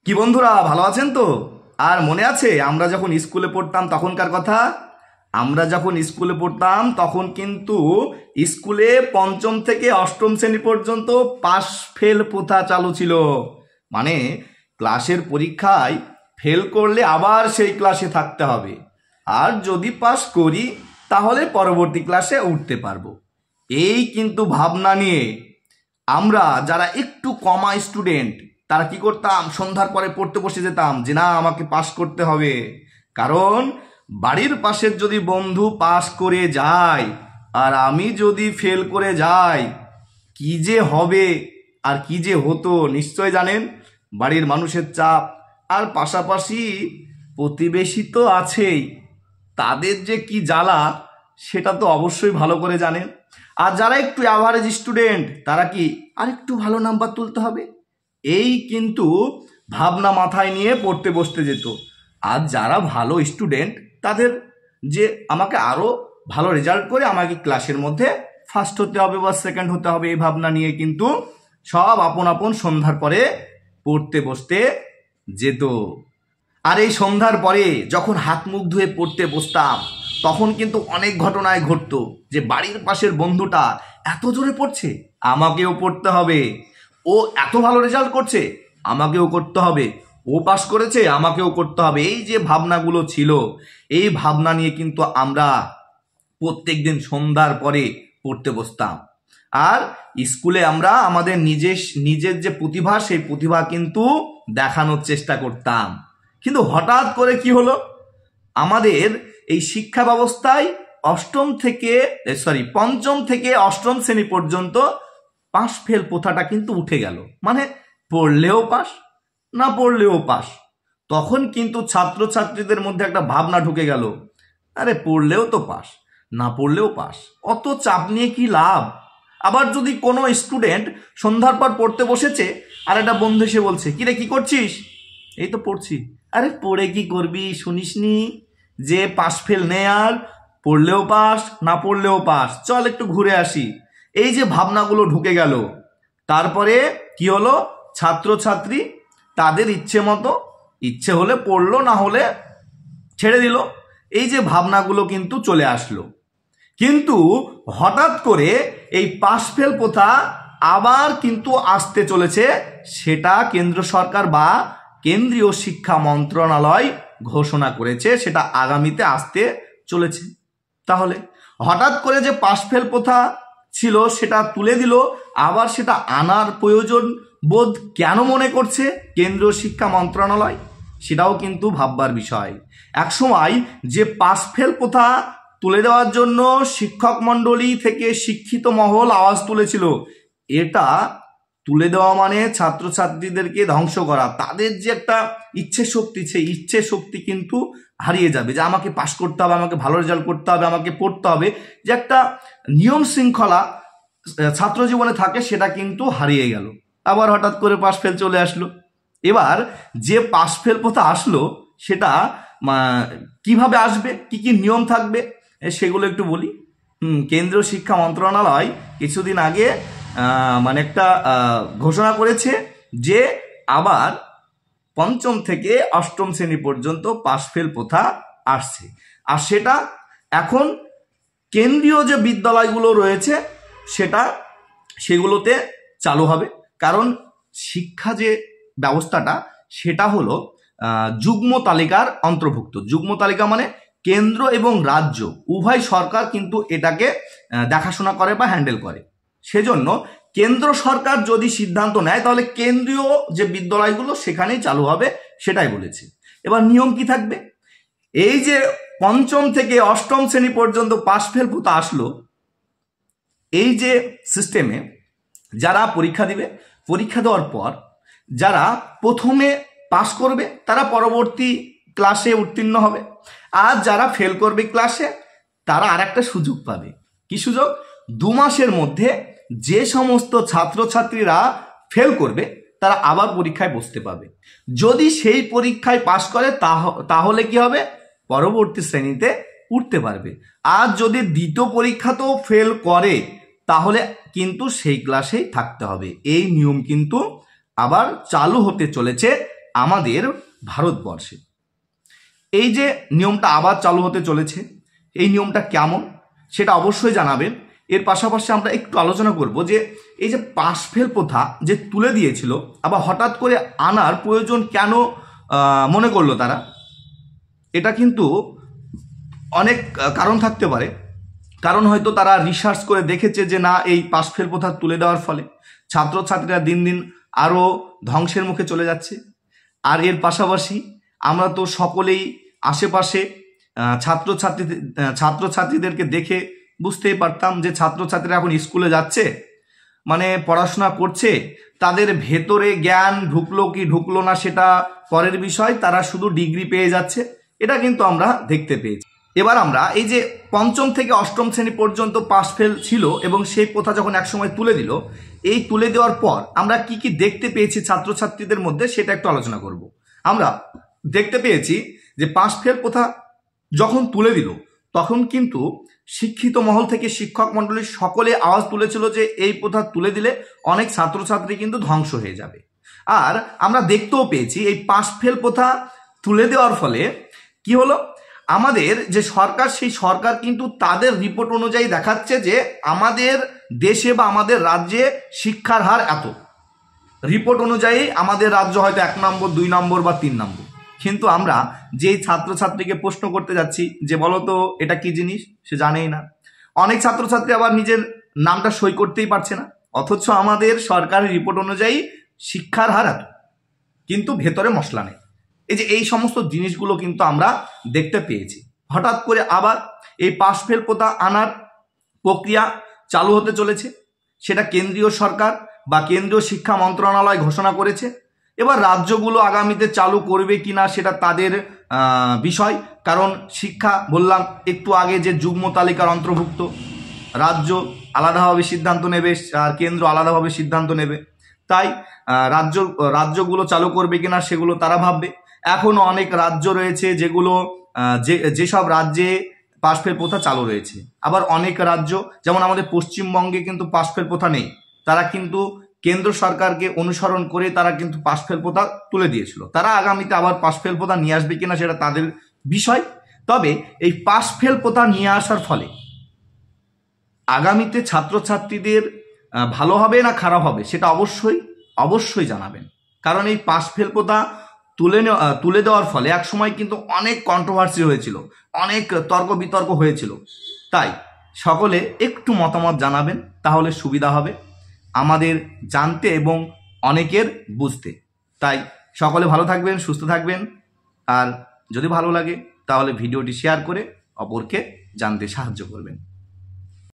কি বন্ধুরা, ভালো আছেন তো? আর মনে আছে আমরা যখন স্কুলে পড়তাম তখনকার কথা? আমরা যখন স্কুলে পড়তাম তখন কিন্তু স্কুলে পঞ্চম থেকে অষ্টম শ্রেণী পর্যন্ত পাস ফেল প্রথা চালু ছিল। মানে ক্লাসের পরীক্ষায় ফেল করলে আবার সেই ক্লাসে থাকতে হবে, আর যদি পাস করি তাহলে পরবর্তী ক্লাসে উঠতে পারবো। এই কিন্তু ভাবনা নিয়ে আমরা যারা একটু কমা স্টুডেন্ট তারা কি করতাম, সন্ধ্যার পরে পড়তে বসে যেতাম যে না আমাকে পাস করতে হবে। কারণ বাড়ির পাশের যদি বন্ধু পাস করে যায় আর আমি যদি ফেল করে যাই, কি যে হবে আর কি যে হতো নিশ্চয় জানেন। বাড়ির মানুষের চাপ, আর পাশাপাশি প্রতিবেশী তো আছেই, তাদের যে কি জ্বালা সেটা তো অবশ্যই ভালো করে জানেন। আর যারা একটু অ্যাভারেজ স্টুডেন্ট তারা কি আর একটু ভালো নাম্বার তুলতে হবে, এই কিন্তু ভাবনা মাথায় নিয়ে পড়তে বসতে যেত। আর যারা ভালো স্টুডেন্ট তাদের যে আমাকে আরও ভালো রেজাল্ট করে আমাকে ক্লাসের মধ্যে ফার্স্ট হতে হবে বা সেকেন্ড হতে হবে, এই ভাবনা নিয়ে কিন্তু সব আপন আপন সন্ধ্যার পরে পড়তে বসতে যেত। আর এই সন্ধ্যার পরে যখন হাত মুখ ধুয়ে পড়তে বসতাম তখন কিন্তু অনেক ঘটনায় ঘটতো যে বাড়ির পাশের বন্ধুটা এত জোরে পড়ছে, আমাকেও পড়তে হবে। ও এত ভালো রেজাল্ট করছে, আমাকেও করতে হবে। ও পাস করেছে, আমাকেও করতে হবে। এই যে ভাবনাগুলো ছিল, এই ভাবনা নিয়ে কিন্তু আমরা প্রত্যেক দিন সন্ধ্যার পরে পড়তে বসতাম। আর স্কুলে আমরা আমাদের নিজের যে প্রতিভা, সেই প্রতিভা কিন্তু দেখানোর চেষ্টা করতাম। কিন্তু হঠাৎ করে কি হলো, আমাদের এই শিক্ষা ব্যবস্থায় পঞ্চম থেকে অষ্টম শ্রেণী পর্যন্ত পাস ফেল প্রথাটা কিন্তু উঠে গেল। মানে পড়লেও পাস, না পড়লেও পাস। তখন কিন্তু ছাত্রছাত্রীদের মধ্যে একটা ভাবনা ঢুকে গেল, আরে পড়লেও তো পাস, না পড়লেও পাস, অত চাপ নিয়ে কি লাভ। আবার যদি কোনো স্টুডেন্ট সন্ধ্যার পর পড়তে বসেছে আর একটা বন্ধু এসে বলছে, কিরে কি করছিস? এই তো পড়ছি। আরে পড়ে কি করবি, শুনিসনি যে পাস ফেল নেই, আর পড়লেও পাস না পড়লেও পাস, চল একটু ঘুরে আসি। এই যে ভাবনাগুলো ঢুকে গেল, তারপরে কি হলো, ছাত্রছাত্রী তাদের ইচ্ছে মতো, ইচ্ছে হলে পড়লো, না হলে ছেড়ে দিল। এই যে ভাবনাগুলো কিন্তু চলে আসলো। কিন্তু হঠাৎ করে এই পাস ফেল প্রথা আবার কিন্তু আসতে চলেছে, সেটা কেন্দ্র সরকার বা কেন্দ্রীয় শিক্ষা মন্ত্রণালয় ঘোষণা করেছে, সেটা আগামীতে আসতে চলেছে। তাহলে হঠাৎ করে যে পাস ফেল প্রথা ছিল সেটা তুলে দিল, আবার সেটা আনার প্রয়োজন বোধ কেন মনে করছে কেন্দ্রীয় শিক্ষা মন্ত্রণালয়, সেটাও কিন্তু ভাববার বিষয়। একসময় যে পাস ফেল প্রথা তুলে দেওয়ার জন্য শিক্ষক মণ্ডলী থেকে শিক্ষিত মহল আওয়াজ তুলেছিল, এটা তুলে দেওয়া মানে ছাত্রছাত্রীদেরকে ধ্বংস করা। তাদের যে একটা ইচ্ছে শক্তি, সেই ইচ্ছে শক্তি কিন্তু হারিয়ে যাবে, যে আমাকে পাস করতে হবে, আমাকে ভালো রেজাল্ট করতে হবে, আমাকে পড়তে হবে, যে একটা নিয়ম শৃঙ্খলা ছাত্র জীবনে থাকে, সেটা কিন্তু হারিয়ে গেল। আবার হঠাৎ করে পাস ফেল চলে আসলো। এবার যে পাস ফেল প্রথা আসলো সেটা কিভাবে আসবে, কি কি নিয়ম থাকবে, সেগুলো একটু বলি। কেন্দ্রীয় শিক্ষা মন্ত্রণালয় কিছুদিন আগে মানে একটা ঘোষণা করেছে যে আবার পঞ্চম থেকে অষ্টম শ্রেণী পর্যন্ত পাস ফেল প্রথা আসছে। আর সেটা এখন কেন্দ্রীয় যে বিদ্যালয়গুলো রয়েছে সেগুলোতে চালু হবে। কারণ শিক্ষা যে ব্যবস্থাটা সেটা হলো যুগ্ম তালিকার অন্তর্ভুক্ত। যুগ্ম তালিকা মানে কেন্দ্র এবং রাজ্য উভয় সরকার কিন্তু এটাকে দেখাশোনা করে বা হ্যান্ডেল করে। সেজন্য কেন্দ্র সরকার যদি সিদ্ধান্ত নেয় তাহলে কেন্দ্রীয় যে বিদ্যালয়গুলো সেখানেই চালু হবে, সেটাই বলেছে। এবার নিয়ম কি থাকবে, এই যে পঞ্চম থেকে অষ্টম শ্রেণী পর্যন্ত পাস ফেল প্রথা আসলো, এই যে সিস্টেমে যারা পরীক্ষা দিবে, পরীক্ষা দেওয়ার পর যারা প্রথমে পাস করবে তারা পরবর্তী ক্লাসে উত্তীর্ণ হবে, আর যারা ফেল করবে ক্লাসে তারা আর একটা সুযোগ পাবে। কি সুযোগ? 2 মাসের মধ্যে যে সমস্ত ছাত্রছাত্রীরা ফেল করবে তারা আবার পরীক্ষায় বসতে পাবে। যদি সেই পরীক্ষায় পাস করে তাহলে কি হবে, পরবর্তী শ্রেণীতে উঠতে পারবে। আর যদি দ্বিতীয় পরীক্ষাতেও ফেল করে তাহলে কিন্তু সেই ক্লাসেই থাকতে হবে। এই নিয়ম কিন্তু আবার চালু হতে চলেছে আমাদের ভারতবর্ষে এই যে নিয়মটা আবার চালু হতে চলেছে, এই নিয়মটা কেমন সেটা অবশ্যই জানাবেন। এর পাশাপাশি আমরা একটু আলোচনা করব যে এই যে পাশ ফেল প্রথা যে তুলে দিয়েছিল, আবার হঠাৎ করে আনার প্রয়োজন কেন মনে করলো তারা। এটা কিন্তু অনেক কারণ থাকতে পারে। কারণ হয়তো তারা রিসার্চ করে দেখেছে যে না, এই পাশ ফেল প্রথা তুলে দেওয়ার ফলে ছাত্রছাত্রীরা দিন দিন আরও ধ্বংসের মুখে চলে যাচ্ছে। আর এর পাশাপাশি আমরা তো সকলেই আশেপাশে ছাত্রছাত্রীদেরকে দেখে বুঝতেই পারতাম যে ছাত্রছাত্রীরা এখন স্কুলে যাচ্ছে, মানে পড়াশোনা করছে, তাদের ভেতরে জ্ঞান ঢুকলো কি ঢুকলো না সেটা পরের বিষয়, তারা শুধু ডিগ্রি পেয়ে যাচ্ছে। এটা কিন্তু আমরা দেখতে পেয়েছি। এবার আমরা এই যে পঞ্চম থেকে অষ্টম শ্রেণী পর্যন্ত পাশ ফেল ছিল এবং সেই প্রথা যখন একসময় তুলে দিল, এই তুলে দেওয়ার পর আমরা কি কি দেখতে পেয়েছি ছাত্রছাত্রীদের মধ্যে সেটা একটু আলোচনা করব। আমরা দেখতে পেয়েছি যে পাশ ফেল প্রথা যখন তুলে দিল তখন কিন্তু শিক্ষিত মহল থেকে শিক্ষক মণ্ডলীর সকলে আওয়াজ তুলেছিল যে এই প্রথা তুলে দিলে অনেক ছাত্রছাত্রী কিন্তু ধ্বংস হয়ে যাবে। আর আমরা দেখতেও পেয়েছি এই পাশ ফেল প্রথা তুলে দেওয়ার ফলে কি হলো, আমাদের যে সরকার, সেই সরকার কিন্তু তাদের রিপোর্ট অনুযায়ী দেখাচ্ছে যে আমাদের দেশে বা আমাদের রাজ্যে শিক্ষার হার এত, রিপোর্ট অনুযায়ী আমাদের রাজ্য হয়তো 1 নম্বর 2 নম্বর বা 3 নম্বর। কিন্তু আমরা যেই ছাত্রছাত্রীকে প্রশ্ন করতে যাচ্ছি যে বলো তো এটা কি জিনিস, সে জানেই না। অনেক ছাত্রছাত্রী আবার নিজের নামটা সই করতেই পারছে না, অথচ আমাদের সরকারের রিপোর্ট অনুযায়ী শিক্ষার হার এত, কিন্তু ভেতরে মশলা নেই। এই যে এই সমস্ত জিনিসগুলো কিন্তু আমরা দেখতে পেয়েছি। হঠাৎ করে আবার এই পাশ ফেল প্রথা আনার প্রক্রিয়া চালু হতে চলেছে, সেটা কেন্দ্রীয় সরকার বা কেন্দ্রীয় শিক্ষা মন্ত্রণালয় ঘোষণা করেছে। এবার রাজ্যগুলো আগামীতে চালু করবে কিনা সেটা তাদের বিষয়, কারণ শিক্ষা বললাম একটু আগে যে যুগ্ম তালিকার অন্তর্ভুক্ত, রাজ্য আলাদাভাবে সিদ্ধান্ত নেবে আর কেন্দ্র আলাদাভাবে সিদ্ধান্ত নেবে। তাই রাজ্যগুলো চালু করবে কিনা সেগুলো তারা ভাববে। এখনো অনেক রাজ্য রয়েছে যেগুলো যেসব রাজ্যে পাশ ফেল প্রথা চালু রয়েছে, আবার অনেক রাজ্য যেমন আমাদের পশ্চিমবঙ্গে কিন্তু পাশ ফেল প্রথা নেই, তারা কিন্তু কেন্দ্র সরকারকে অনুসরণ করে তারা কিন্তু পাশ ফেল প্রথা তুলে দিয়েছিল। তারা আগামীতে আবার পাশ ফেল প্রথা নিয়ে আসবে কিনা সেটা তাদের বিষয়। তবে এই পাশ ফেল প্রথা নিয়ে আসার ফলে আগামীতে ছাত্রছাত্রীদের ভালো হবে না খারাপ হবে সেটা অবশ্যই জানাবেন। কারণ এই পাশ ফেল প্রথা তুলে দেওয়ার ফলে একসময় কিন্তু অনেক কন্ট্রোভার্সি হয়েছিল, অনেক তর্ক বিতর্ক হয়েছিল। তাই সকলে একটু মতামত জানাবেন, তাহলে সুবিধা হবে আমাদের জানতে এবং অনেকের বুঝতে। তাই সকলে ভালো থাকবেন, সুস্থ থাকবেন, আর যদি ভালো লাগে তাহলে ভিডিওটি শেয়ার করে অপরকে জানতে সাহায্য করবেন।